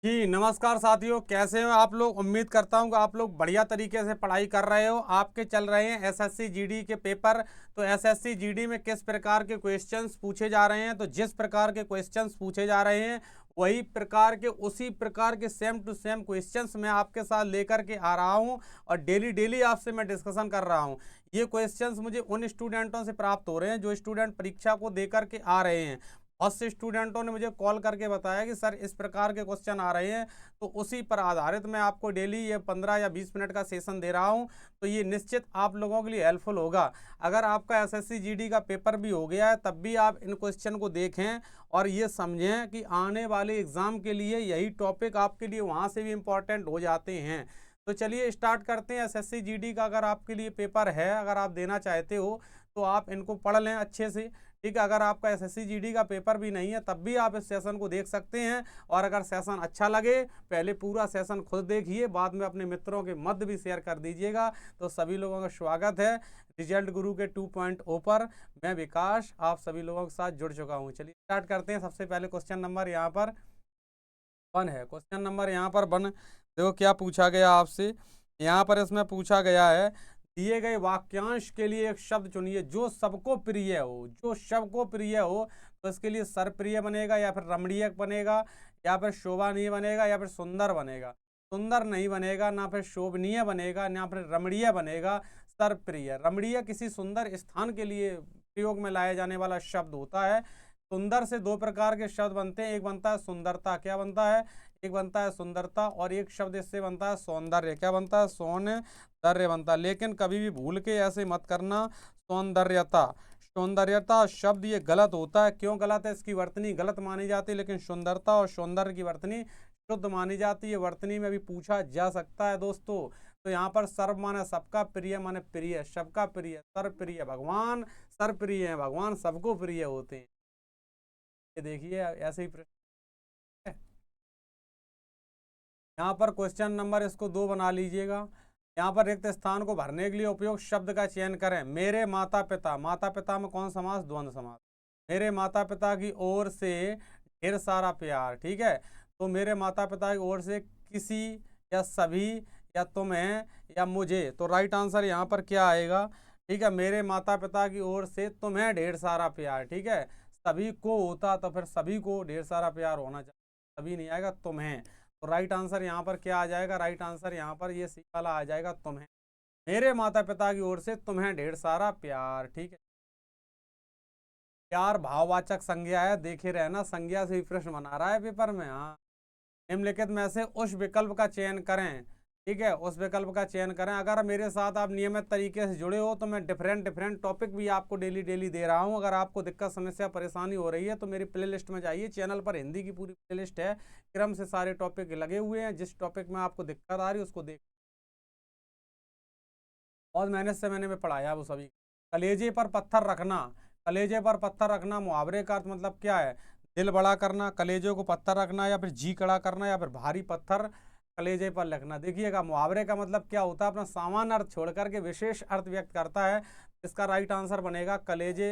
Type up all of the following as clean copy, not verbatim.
जी नमस्कार साथियों, कैसे हो आप लोग। उम्मीद करता हूँ कि आप लोग बढ़िया तरीके से पढ़ाई कर रहे हो। आपके चल रहे हैं एसएससी जीडी के पेपर। तो एसएससी जीडी में किस प्रकार के क्वेश्चंस पूछे जा रहे हैं, तो जिस प्रकार के क्वेश्चंस पूछे जा रहे हैं वही प्रकार के उसी प्रकार के सेम टू सेम क्वेश्चंस मैं आपके साथ लेकर के आ रहा हूँ और डेली डेली आपसे मैं डिस्कशन कर रहा हूँ। ये क्वेश्चंस मुझे उन स्टूडेंटों से प्राप्त हो रहे हैं जो स्टूडेंट परीक्षा को दे करके आ रहे हैं। बहुत से स्टूडेंटों ने मुझे कॉल करके बताया कि सर इस प्रकार के क्वेश्चन आ रहे हैं, तो उसी पर आधारित मैं आपको डेली ये 15 या 20 मिनट का सेशन दे रहा हूं। तो ये निश्चित आप लोगों के लिए हेल्पफुल होगा। अगर आपका एसएससी जीडी का पेपर भी हो गया है तब भी आप इन क्वेश्चन को देखें और ये समझें कि आने वाले एग्जाम के लिए यही टॉपिक आपके लिए वहाँ से भी इम्पोर्टेंट हो जाते हैं। तो चलिए स्टार्ट करते हैं। एसएससी जीडी का अगर आपके लिए पेपर है, अगर आप देना चाहते हो तो आप इनको पढ़ लें अच्छे से। ठीक है, अगर आपका एसएससी जीडी का पेपर भी नहीं है तब भी आप इस सेशन को देख सकते हैं। और अगर सेशन अच्छा लगे, पहले पूरा सेशन खुद देखिए, बाद में अपने मित्रों के मध्य भी शेयर कर दीजिएगा। तो सभी लोगों का स्वागत है रिजल्ट गुरु के 2.0 पर। मैं विकास आप सभी लोगों के साथ जुड़ चुका हूँ। चलिए स्टार्ट करते हैं। सबसे पहले क्वेश्चन नंबर यहाँ पर 1 है। क्वेश्चन नंबर यहाँ पर 1 देखो क्या पूछा गया आपसे। यहाँ पर इसमें पूछा गया है, दिए गए वाक्यांश के लिए एक शब्द चुनिए जो सबको प्रिय हो। जो सबको प्रिय हो तो इसके लिए सरप्रिय बनेगा या फिर रमणीय बनेगा या फिर शोभनीय बनेगा या फिर सुंदर बनेगा। सुंदर नहीं बनेगा, ना फिर शोभनीय बनेगा, ना फिर रमणीय बनेगा, सरप्रिय। रमणीय किसी सुंदर स्थान के लिए प्रयोग में लाया जाने वाला शब्द होता है। सुंदर से दो प्रकार के शब्द बनते हैं, एक बनता है सुंदरता, क्या बनता है, एक बनता है सुंदरता, और एक शब्द इससे बनता है सौंदर्य, क्या बनता है, सौंदर्य बनता है। लेकिन कभी भी भूल के ऐसे मत करना सौंदर्यता। सौंदर्यता शब्द ये गलत होता है। क्यों गलत है? इसकी वर्तनी गलत मानी जाती है, लेकिन सुंदरता और सौंदर्य की वर्तनी शुद्ध मानी जाती है। वर्तनी में भी पूछा जा सकता है दोस्तों। तो यहाँ पर सर्व माने सबका, प्रिय माने प्रिय, सबका प्रिय, सर्वप्रिय भगवान सर्वप्रिय है, भगवान सबको प्रिय होते हैं। ये देखिए ऐसे ही प्रश्न है। यहाँ पर क्वेश्चन नंबर इसको 2 बना लीजिएगा। यहाँ पर रिक्त स्थान को भरने के लिए उपयोग शब्द का चयन करें। मेरे माता पिता, माता पिता में कौन समास, द्वंद्व समास। मेरे माता पिता की ओर से ढेर सारा प्यार, ठीक है। तो मेरे माता पिता की ओर से किसी या सभी या तुम्हें या मुझे, तो राइट आंसर यहाँ पर क्या आएगा, ठीक है। मेरे माता पिता की ओर से तुम्हें ढेर सारा प्यार, ठीक है। सभी को होता तो फिर सभी को ढेर सारा प्यार होना चाहिए, सभी नहीं आएगा, तुम्हें। तो राइट आंसर यहाँ पर क्या आ जाएगा, राइट आंसर यहाँ पर ये सी वाला आ जाएगा, तुम्हें। मेरे माता पिता की ओर से तुम्हें ढेर सारा प्यार, ठीक है। प्यार भाववाचक संज्ञा है, देखे रहना, संज्ञा से ही प्रश्न बना रहा है पेपर में। हाँ, निम्नलिखित में से उस विकल्प का चयन करें, ठीक है, उस विकल्प का चयन करें। अगर मेरे साथ आप नियमित तरीके से जुड़े हो तो मैं डिफरेंट डिफरेंट टॉपिक भी आपको डेली डेली दे रहा हूं। अगर आपको दिक्कत समस्या परेशानी हो रही है तो मेरी प्लेलिस्ट में जाइए, चैनल पर हिंदी की पूरी प्लेलिस्ट है, क्रम से सारे टॉपिक लगे हुए हैं। जिस टॉपिक में आपको दिक्कत आ रही है उसको देख, बहुत मेहनत से मैंने भी पढ़ाया वो सभी। कलेजे पर पत्थर रखना, कलेजे पर पत्थर रखना मुहावरे का अर्थ मतलब क्या है, दिल बड़ा करना, कलेजे को पत्थर रखना, या फिर जी कड़ा करना, या फिर भारी पत्थर कलेजे पर रखना। देखिएगा मुहावरे का मतलब क्या होता है, अपना सामान्य अर्थ छोड़ करके विशेष अर्थ व्यक्त करता है। इसका राइट आंसर बनेगा कलेजे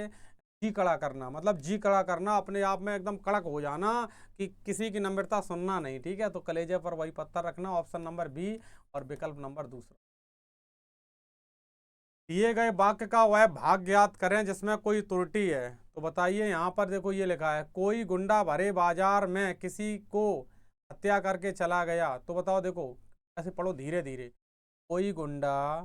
जी कड़ा करना। मतलब जी कड़ा करना, अपने आप में एकदम कड़क हो जाना कि किसी की नम्रता सुनना नहीं, ठीक है। तो कलेजे पर वही पत्थर रखना, ऑप्शन नंबर बी और विकल्प नंबर दूसरा। दिए गए वाक्य का वह भाग ज्ञात करें जिसमें कोई त्रुटि है। तो बताइए, यहाँ पर देखो ये लिखा है, कोई गुंडा भरे बाजार में किसी को हत्या करके चला गया। तो बताओ, देखो ऐसे पढ़ो धीरे धीरे। कोई गुंडा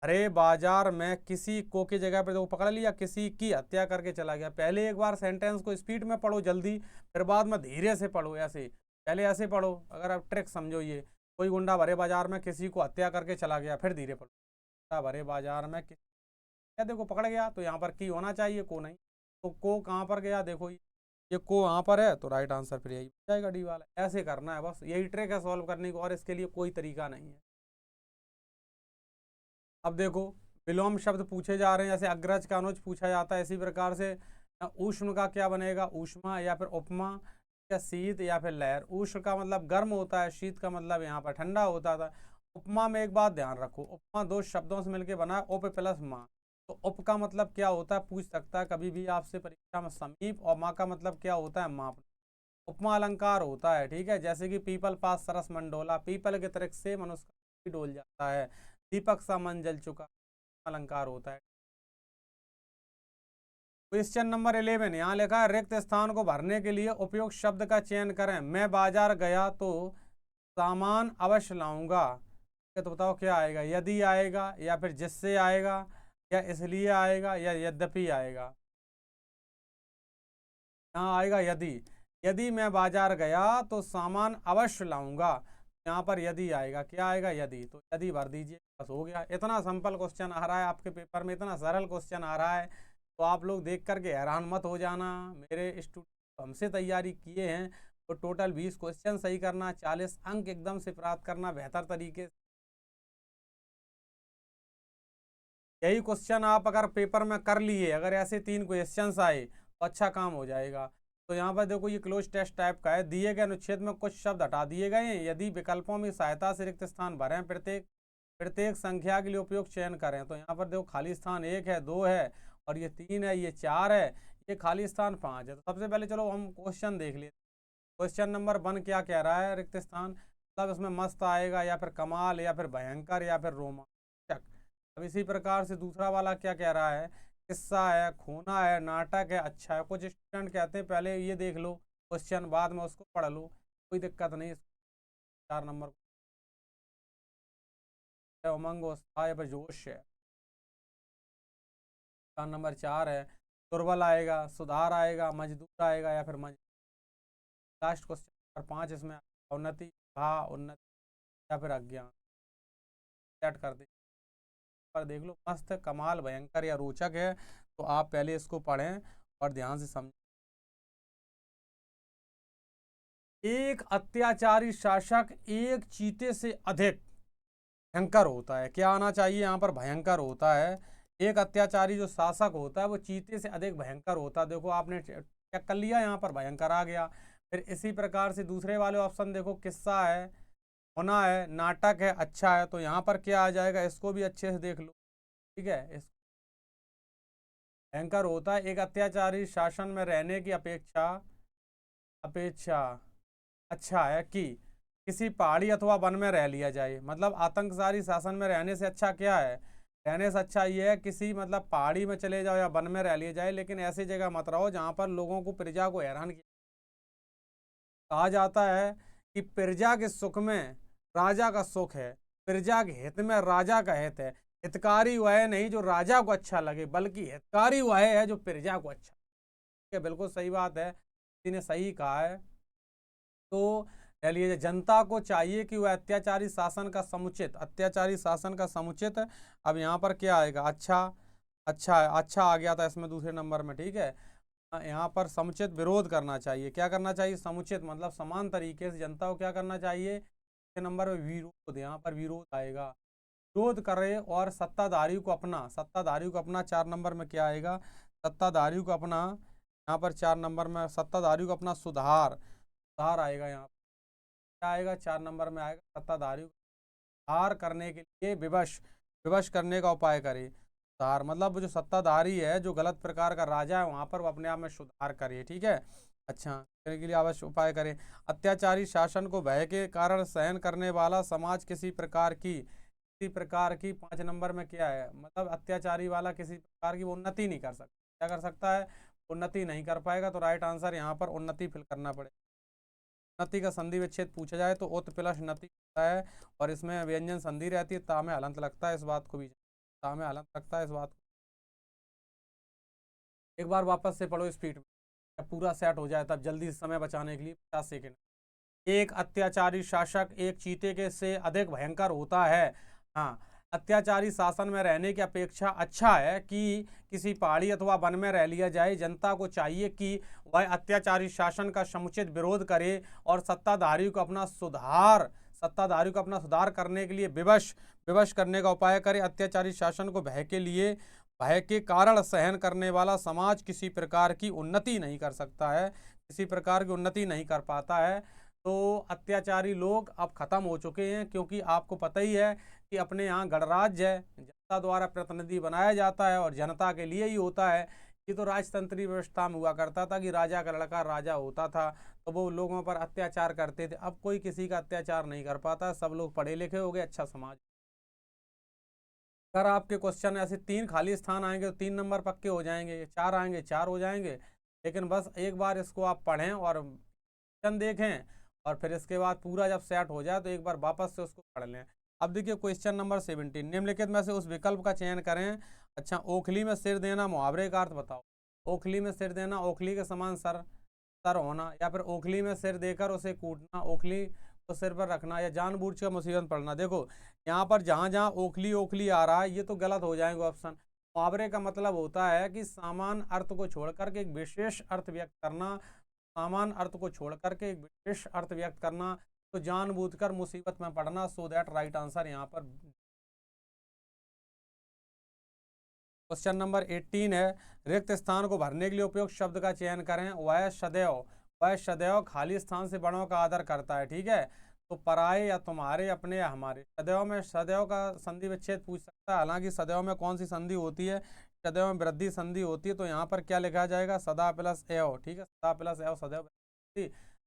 भरे बाजार में किसी को की जगह पे देखो पकड़ लिया, किसी की हत्या करके चला गया। पहले एक बार सेंटेंस को स्पीड में पढ़ो जल्दी, फिर बाद में धीरे से पढ़ो। ऐसे पहले ऐसे पढ़ो, अगर आप ट्रिक समझो। ये कोई गुंडा भरे बाजार में किसी को हत्या करके चला गया, फिर धीरे पढ़ो। भरे बाजार में क्या, देखो पकड़ गया तो यहाँ पर की होना चाहिए, को नहीं। तो को कहाँ पर गया, देखो ये को यहाँ पर है, तो राइट आंसर फिर यही हो जाएगा, डी वाला। ऐसे करना है, बस यही ट्रिक है सॉल्व करने को, और इसके लिए कोई तरीका नहीं है। अब देखो विलोम शब्द पूछे जा रहे हैं, जैसे अग्रज का अनुज पूछा जाता है, इसी प्रकार से उष्ण का क्या बनेगा, ऊष्मा या फिर उपमा, या शीत या फिर लहर। उष्ण का मतलब गर्म होता है, शीत का मतलब यहाँ पर ठंडा होता था। उपमा में एक बात ध्यान रखो, उपमा दो शब्दों से मिलकर बना है, उप प्लस माँ। तो उप का मतलब क्या होता है, पूछ सकता है कभी भी आपसे परीक्षा में, समीप। और माँ का मतलब क्या होता है, माप। उपमा अलंकार होता है, ठीक है। जैसे कि पीपल पास सरस मन डोला, पीपल के तृक्ष से मनुष्य भी डोल जाता है। दीपक सा मन जल चुका, अलंकार होता है। क्वेश्चन नंबर 11 यहाँ लिखा है, रिक्त स्थान को भरने के लिए उपयुक्त शब्द का चयन करें। मैं बाजार गया तो सामान अवश्य लाऊंगा। तो बताओ क्या आएगा, यदि आएगा, या फिर जिससे आएगा, या इसलिए आएगा, या यद्यपि आएगा। यहाँ आएगा यदि। यदि मैं बाजार गया तो सामान अवश्य लाऊंगा। यहाँ पर यदि आएगा, क्या आएगा, यदि। तो यदि भर दीजिए, बस हो गया। इतना सिंपल क्वेश्चन आ रहा है आपके पेपर में, इतना सरल क्वेश्चन आ रहा है, तो आप लोग देख करके हैरान मत हो जाना। मेरे स्टूडेंट हमसे तैयारी किए हैं तो टोटल 20 क्वेश्चन सही करना, 40 अंक एकदम से प्राप्त करना बेहतर तरीके से। यही क्वेश्चन आप अगर पेपर में कर लिए, अगर ऐसे 3 क्वेश्चंस आए तो अच्छा काम हो जाएगा। तो यहाँ पर देखो ये क्लोज टेस्ट टाइप का है। दिए गए अनुच्छेद में कुछ शब्द हटा दिए गए हैं, यदि विकल्पों में सहायता से रिक्त स्थान भरें, प्रत्येक प्रत्येक संख्या के लिए उपयुक्त चयन करें। तो यहाँ पर देखो खाली स्थान 1 है, 2 है, और ये 3 है, ये 4 है, ये खाली स्थान 5 है। तो सबसे पहले चलो हम क्वेश्चन देख लेते। क्वेश्चन नंबर 1 क्या कह रहा है, रिक्त स्थान मतलब इसमें मस्त आएगा, या फिर कमाल, या फिर भयंकर, या फिर रोमांचक। अब इसी प्रकार से दूसरा वाला क्या कह रहा है, किस्सा है, खोना है, नाटक है, अच्छा है। कुछ स्टूडेंट कहते हैं पहले ये देख लो क्वेश्चन, बाद में उसको पढ़ लो, कोई दिक्कत नहीं। 4 नंबर उमंग, उत्साह या फिर जोश है। 4 नंबर 4 है दुर्बल आएगा, सुधार आएगा, मजदूर आएगा, या फिर लास्ट क्वेश्चन नंबर 5 इसमें उन्नति, उन्नति, या फिर अज्ञान। सेट कर दे पर देख लो, मस्त, कमाल, भयंकर या रोचक है। तो आप पहले इसको पढ़ें और ध्यान से समझें। एक अत्याचारी शासक एक चीते से अधिक भयंकर होता है। क्या आना चाहिए यहाँ पर, भयंकर होता है। एक अत्याचारी जो शासक होता है वो चीते से अधिक भयंकर होता है। देखो आपने चेक कर लिया, यहाँ पर भयंकर आ गया। फिर इसी प्रकार से दूसरे वाले ऑप्शन देखो, किस्सा है, होना है, नाटक है, अच्छा है। तो यहाँ पर क्या आ जाएगा, इसको भी अच्छे से देख लो, ठीक है। इस भयंकर होता है, एक अत्याचारी शासन में रहने की अपेक्षा अपेक्षा अच्छा है कि किसी पहाड़ी अथवा वन में रह लिया जाए। मतलब आतंककारी शासन में रहने से अच्छा क्या है, रहने से अच्छा ये है किसी मतलब पहाड़ी में चले जाओ या वन में रह लिया जाए, लेकिन ऐसी जगह मत रहो जहाँ पर लोगों को, प्रजा को हैरान किया। कहा जाता है कि प्रजा के सुख में राजा का सुख है, प्रजा के हित में राजा का हित है। हितकारी वह है नहीं जो राजा को अच्छा लगे, बल्कि हितकारी वह है जो प्रजा को अच्छा। ठीक है, बिल्कुल सही बात है, किसी ने सही कहा है। तो चलिए, जनता को चाहिए कि वह अत्याचारी शासन का समुचित, अत्याचारी शासन का समुचित। अब यहाँ पर क्या आएगा, अच्छा, अच्छा है, अच्छा आ गया था इसमें दूसरे नंबर में, ठीक है। यहाँ पर समुचित विरोध करना चाहिए। क्या करना चाहिए, समुचित मतलब समान तरीके से जनता को क्या करना चाहिए। दूसरे नंबर में विरोध, यहाँ पर विरोध आएगा, विरोध करे और सत्ताधारी को अपना, सत्ताधारी को अपना। 4 नंबर में क्या आएगा, सत्ताधारी को अपना। यहाँ पर 4 नंबर में सत्ताधारी को अपना सुधार, सुधार आएगा। यहाँ क्या आएगा, 4 नंबर में आएगा, सत्ताधारी को सुधार करने के लिए विवश, विवश करने का उपाय करे। सुधार मतलब जो सत्ताधारी है, जो गलत प्रकार का राजा है, वहां पर वो अपने आप में सुधार करे, ठीक है। अच्छा, करने के लिए अवश्य उपाय करें। अत्याचारी शासन को भय के कारण सहन करने वाला समाज किसी प्रकार की 5 नंबर में क्या है, मतलब अत्याचारी वाला किसी प्रकार की वो उन्नति नहीं कर सकता। क्या कर सकता है, उन्नति नहीं कर पाएगा। तो राइट आंसर यहाँ पर उन्नति फिल करना पड़ेगा। उन्नति का संधि विच्छेद पूछा जाए तो उत प्लस नति होता है, और इसमें व्यंजन संधि रहती है, ता में हलंत लगता है। इस बात को भी, ता में हलंत लगता है, इस बात को एक बार वापस से पढ़ो स्पीड में, जब पूरा सेट हो जाए तब, जल्दी समय बचाने के लिए 50 सेकेंड। एक अत्याचारी शासक एक चीते के से अधिक भयंकर होता है। हाँ, अत्याचारी शासन में रहने की अपेक्षा अच्छा है कि किसी पहाड़ी अथवा वन में रह लिया जाए। जनता को चाहिए कि वह अत्याचारी शासन का समुचित विरोध करे और सत्ताधारी को अपना सुधार करने के लिए विवश, विवश करने का उपाय करे। अत्याचारी शासन को भय के कारण सहन करने वाला समाज किसी प्रकार की उन्नति नहीं कर सकता है, किसी प्रकार की उन्नति नहीं कर पाता है। तो अत्याचारी लोग अब खत्म हो चुके हैं, क्योंकि आपको पता ही है कि अपने यहाँ गणराज्य है, जनता द्वारा प्रतिनिधि बनाया जाता है और जनता के लिए ही होता है। ये तो राजतंत्री व्यवस्था में हुआ करता था कि राजा का लड़का राजा होता था तो वो लोगों पर अत्याचार करते थे। अब कोई किसी का अत्याचार नहीं कर पाता, सब लोग पढ़े लिखे हो गए, अच्छा समाज। अगर आपके क्वेश्चन ऐसे 3 खाली स्थान आएंगे तो 3 नंबर पक्के हो जाएंगे, 4 आएंगे 4 हो जाएंगे। लेकिन बस एक बार इसको आप पढ़ें और क्वेश्चन देखें, और फिर इसके बाद पूरा जब सेट हो जाए तो एक बार वापस से उसको पढ़ लें। अब देखिए क्वेश्चन नंबर 17, निम्नलिखित में से उस विकल्प का चयन करें। अच्छा, ओखली में सिर देना, मुहावरे का अर्थ बताओ। ओखली में सिर देना, ओखली के समान सर सर होना, या फिर ओखली में सिर देकर उसे कूटना, ओखली को सिर पर रखना, या जानबूझकर मुसीबत पड़ना। देखो यहाँ पर जहाँ जहाँ ओखली ओखली आ रहा है ये तो गलत हो जाएंगे ऑप्शन। मुहावरे का मतलब होता है कि सामान्य अर्थ को छोड़कर के एक विशेष अर्थ व्यक्त करना, सामान्य अर्थ को छोड़कर के एक विशेष अर्थ व्यक्त करना, तो जानबूझकर मुसीबत में पड़ना। सो दैट राइट आंसर यहाँ पर। क्वेश्चन नंबर 18 है, रिक्त स्थान को भरने के लिए उपयुक्त शब्द का चयन करें। वह सदैव, वह सदैव खाली स्थान से बड़ों का आदर करता है। ठीक है, तो पराये या तुम्हारे, अपने या हमारे। सदैव में सदैव का संधि विच्छेद पूछ सकता है, हालांकि सदैव में कौन सी संधि होती है, सदैव में वृद्धि संधि होती है। तो यहाँ पर क्या लिखा जाएगा, सदा प्लस एव। ठीक है, सदा प्लस एव सदैव।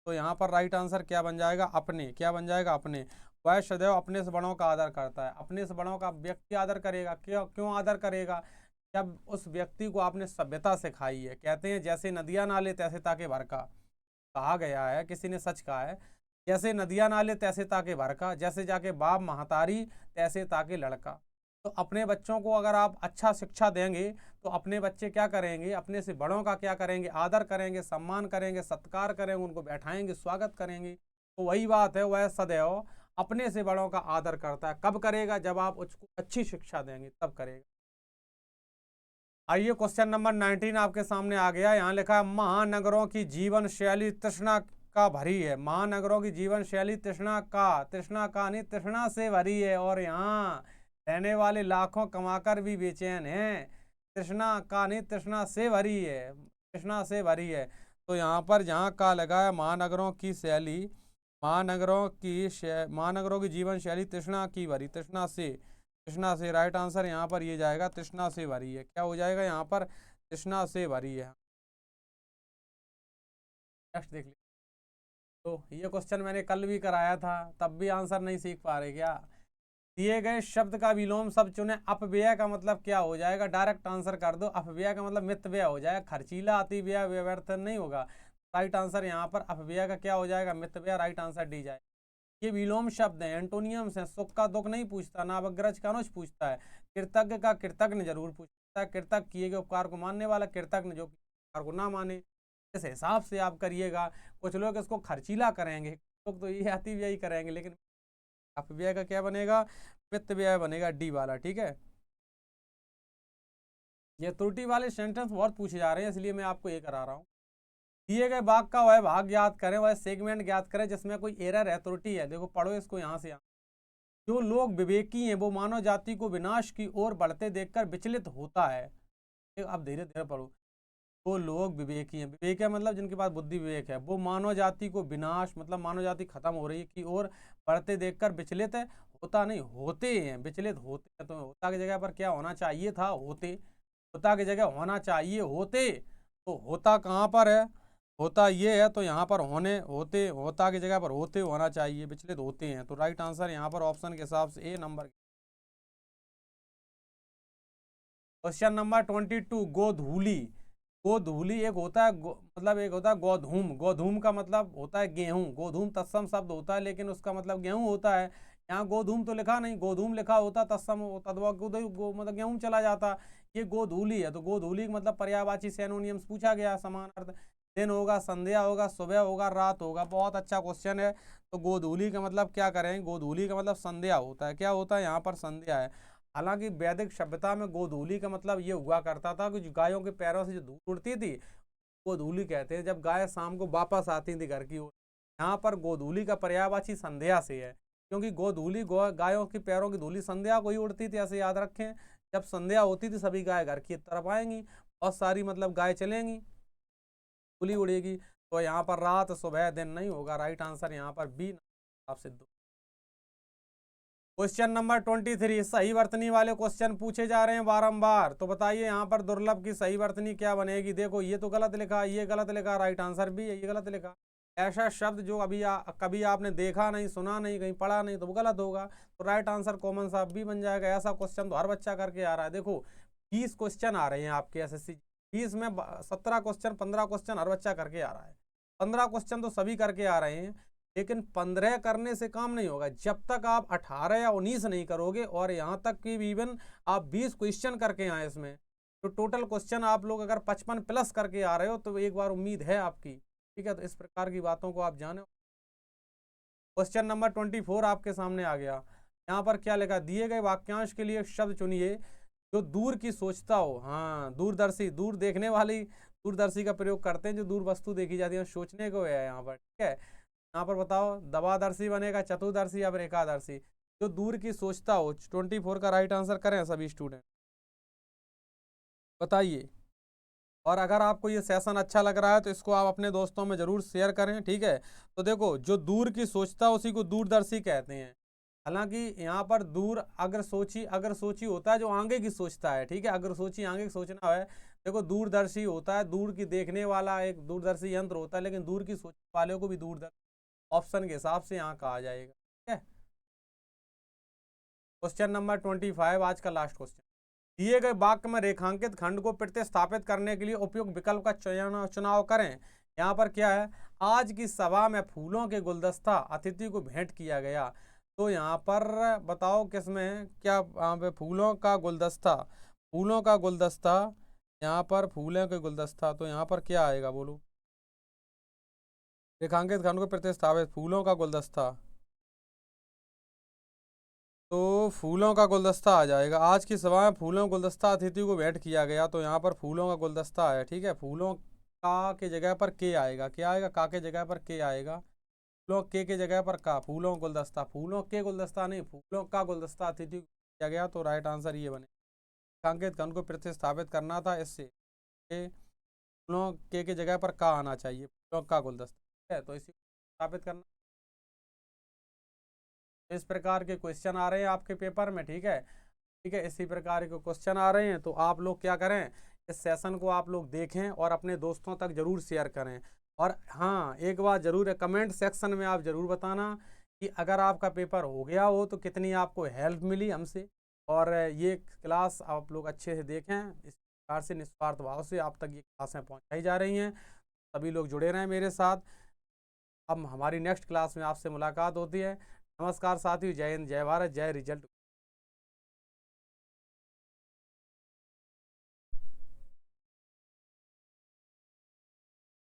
तो यहाँ पर राइट आंसर क्या बन जाएगा, अपने। क्या बन जाएगा, अपने। वह सदैव अपने से बड़ों का आदर करता है। अपने से बड़ों का व्यक्ति आदर करेगा, क्यों क्यों आदर करेगा, जब उस व्यक्ति को आपने सभ्यता सिखाई है। कहते हैं जैसे नदियां नाले तैसे ताके भर का, कहा गया है, किसी ने सच कहा है। जैसे नदियां नाले तैसे ताके भर का, जैसे जाके बाप महतारी तैसे ताके लड़का। तो अपने बच्चों को अगर आप अच्छा शिक्षा देंगे तो अपने बच्चे क्या करेंगे, अपने से बड़ों का क्या करेंगे, आदर करेंगे, सम्मान करेंगे, सत्कार करेंगे, उनको बैठाएंगे, स्वागत करेंगे। तो वही बात है, वह सदैव अपने से बड़ों का आदर करता है। कब करेगा, जब आप उसको अच्छी शिक्षा देंगे तब करेगा। आइए क्वेश्चन नंबर 19 आपके सामने आ गया। यहाँ लिखा है, महानगरों की जीवन शैली तृष्णा का भरी है। महानगरों की जीवन शैली तृष्णा का नहीं, तृष्णा से भरी है, और यहाँ रहने वाले लाखों कमाकर भी बेचैन हैं। तृष्णा का नहीं, तृष्णा से भरी है, तृष्णा से भरी है। तो यहाँ पर जहाँ का लगा है, महानगरों की शैली, महानगरों की जीवन शैली तृष्णा की भरी, तृष्णा से, तृष्णा से राइट आंसर यहाँ पर ये जाएगा, तृष्णा से भरी है। क्या हो जाएगा यहाँ पर, तृष्णा से भरी है। नेक्स्ट देख लीजिए। तो ये क्वेश्चन मैंने कल भी कराया था, तब भी आंसर नहीं सीख पा रहे क्या। दिए गए शब्द का विलोम शब्द चुने। अपव्यय का मतलब क्या हो जाएगा, डायरेक्ट आंसर कर दो। अपव्यय का मतलब मितव्यय हो जाएगा, खर्चीला, अतिव्यय, व्यर्थन नहीं होगा। राइट आंसर यहाँ पर अपव्यय का क्या हो जाएगा, मितव्यय। राइट आंसर डी जाए। ये विलोम शब्द हैं, एंटोनियम्स हैं। सुख का दुख नहीं पूछता, नावग्रज का अनुज पूछता है। कृतज्ञ का कृतज्ञ जरूर पूछता है। कृतज्ञ किए गए उपकार को मानने वाला, कृतज्ञ जो उपकार को ना माने। इस हिसाब से आप करिएगा। कुछ लोग इसको खर्चीला करेंगे, लोग तो ये अति व्यय करेंगे, लेकिन अपव्यय का क्या बनेगा, वित्त व्यय बनेगा, डी वाला। ठीक है, ये त्रुटि वाले सेंटेंस बहुत पूछे जा रहे हैं, इसलिए मैं आपको ये करा रहा हूँ। दिए गए भाग का वह भाग ज्ञात करें, वह सेगमेंट ज्ञात करें जिसमें कोई एरर है, त्रुटि है। देखो पढ़ो इसको यहाँ से यहाँ। जो लोग विवेकी हैं वो मानव जाति को विनाश की ओर बढ़ते देखकर विचलित होता है। अब धीरे धीरे पढ़ो। वो लोग विवेकी हैं, विवेक है मतलब जिनके पास बुद्धि विवेक है, वो मानव जाति को विनाश मतलब मानव जाति खत्म हो रही है की ओर बढ़ते देखकर विचलित है, होता नहीं, होते हैं, विचलित होते हैं। तो होता की जगह पर क्या होना चाहिए था, होते। होता की जगह होना चाहिए होते। तो होता कहाँ पर है, होता ये है, तो यहाँ पर होने, होते, होता की जगह पर होते होना चाहिए, विचलित होते हैं। तो राइट आंसर यहाँ पर ऑप्शन के हिसाब से ए नंबर। Question number 22, गोधूली। गोधूली एक होता है मतलब एक होता है गोधूम। गोधूम का मतलब होता है गेहूं। गोधूम तत्सम शब्द होता है, लेकिन उसका मतलब गेहूं होता है। यहाँ गोधूम तो लिखा नहीं, गोधूम लिखा होता तत्सम तद्वा मतलब गेहूं चला जाता। ये गोधूली है, तो गोधूली का मतलब पर्यायवाची सिनोनिम्स पूछा गया, समान अर्थ। दिन होगा, संध्या होगा, सुबह होगा, रात होगा। बहुत अच्छा क्वेश्चन है। तो गोधूली का मतलब क्या करें, गोधूली का मतलब संध्या होता है। क्या होता है, यहाँ पर संध्या है। हालांकि वैदिक सभ्यता में गोधूली का मतलब ये हुआ करता था कि गायों के पैरों से जो धूल उड़ती थी, गोधूली कहते हैं, जब गाय शाम को वापस आती थी घर की ओर। यहाँ पर गोधूली का पर्यायवाची संध्या से है, क्योंकि गोधूली गायों के पैरों की धूली संध्या को ही उड़ती थी, ऐसे याद रखें। जब संध्या होती थी सभी गाय घर की तरफ आएंगी, बहुत सारी मतलब गाय चलेंगी, धूली उड़ेगी। तो यहाँ पर रात सुबह दिन नहीं होगा। राइट आंसर यहाँ पर बी आपसे क्वेश्चन नंबर 23, सही वर्तनी वाले क्वेश्चन पूछे जा रहे हैं बारंबार। तो बताइए यहाँ पर दुर्लभ की सही वर्तनी क्या बनेगी। देखो ये तो गलत लिखा, ये गलत लिखा, राइट आंसर भी है ये गलत लिखा। ऐसा शब्द जो कभी आपने देखा नहीं, सुना नहीं, कहीं पढ़ा नहीं, तो वो गलत होगा। तो राइट आंसर कॉमन सा भी बन जाएगा। ऐसा क्वेश्चन तो हर बच्चा करके आ रहा है। देखो 20 क्वेश्चन आ रहे हैं आपके एसएससी, 20 में 17 क्वेश्चन, 15 क्वेश्चन हर बच्चा करके आ रहा है। 15 क्वेश्चन तो सभी करके आ रहे हैं, लेकिन 15 करने से काम नहीं होगा जब तक आप 18 या 19 नहीं करोगे। और यहाँ तक कि इवन आप 20 क्वेश्चन करके आए इसमें, तो टोटल क्वेश्चन आप लोग अगर 55 प्लस करके आ रहे हो तो एक बार उम्मीद है आपकी। ठीक है, तो इस प्रकार की बातों को आप जाने। क्वेश्चन नंबर 24 आपके सामने आ गया। यहाँ पर क्या लिखा, दिए गए वाक्यांश के लिए एक शब्द चुनिए जो दूर की सोचता हो। हाँ, दूरदर्शी, दूर देखने वाली, दूरदर्शी का प्रयोग करते हैं जो दूर वस्तु देखी जाती है, सोचने को है यहाँ पर। ठीक है, यहाँ पर बताओ दवादर्शी बनेगा, चतुर्दर्शी या फिर एकादर्शी। जो दूर की सोचता हो। 24 का राइट आंसर करें सभी स्टूडेंट, बताइए। और अगर आपको ये सेशन अच्छा लग रहा है तो इसको आप अपने दोस्तों में जरूर शेयर करें। ठीक है, तो देखो जो दूर की सोचता है उसी को दूरदर्शी कहते हैं। हालांकि यहाँ पर दूर अगर सोची होता है जो आगे की सोचता है। ठीक है, अगर सोची आगे की सोचना है। देखो दूरदर्शी होता है दूर की देखने वाला, एक दूरदर्शी यंत्र होता है, लेकिन दूर की सोचने वाले को भी दूरदर्शी ऑप्शन के हिसाब से यहाँ कहा जाएगा। ठीक है, क्वेश्चन नंबर 25 आज का लास्ट क्वेश्चन। दिए गए वाक्य में रेखांकित खंड को प्रतिस्थापित करने के लिए उपयुक्त विकल्प का चुनाव करें। यहाँ पर क्या है, आज की सभा में फूलों के गुलदस्ता अतिथि को भेंट किया गया। तो यहाँ पर बताओ किसमें क्या, यहाँ पे फूलों का गुलदस्ता, फूलों का गुलदस्ता, यहाँ पर फूलों के गुलदस्ता, तो यहाँ पर क्या आएगा बोलो। रेखांकित खंड को प्रतिस्थापित, फूलों का गुलदस्ता, तो फूलों का गुलदस्ता आ जाएगा। आज की सभा में फूलों का गुलदस्ता अतिथि को भेंट किया गया। तो यहाँ पर फूलों का गुलदस्ता है। ठीक है, फूलों का के जगह पर के आएगा, क्या आएगा, का के जगह पर के आएगा। फूलों के जगह पर का, फूलों का गुलदस्ता, फूलों के गुलदस्ता नहीं, फूलों का गुलदस्ता अतिथि को किया गया। तो राइट आंसर ये बने। रेखांकित खंड को प्रतिस्थापित करना था इससे, फूलों के जगह पर का आना चाहिए, फूलों का गुलदस्ता। ठीक है, तो इसी को स्थापित करना। इस प्रकार के क्वेश्चन आ रहे हैं आपके पेपर में। ठीक है, ठीक है, इसी प्रकार के क्वेश्चन आ रहे हैं। तो आप लोग क्या करें, इस सेशन को आप लोग देखें और अपने दोस्तों तक जरूर शेयर करें। और हाँ, एक बात जरूर है, कमेंट सेक्शन में आप जरूर बताना कि अगर आपका पेपर हो गया हो तो कितनी आपको हेल्प मिली हमसे। और ये क्लास आप लोग अच्छे से देखें। इस प्रकार से निस्वार्थ भाव से आप तक ये क्लासें पहुँचाई जा रही हैं। सभी लोग जुड़े रहें मेरे साथ। अब हमारी नेक्स्ट क्लास में आपसे मुलाकात होती है। नमस्कार साथियों, जय हिंद, जय भारत, जय रिजल्ट।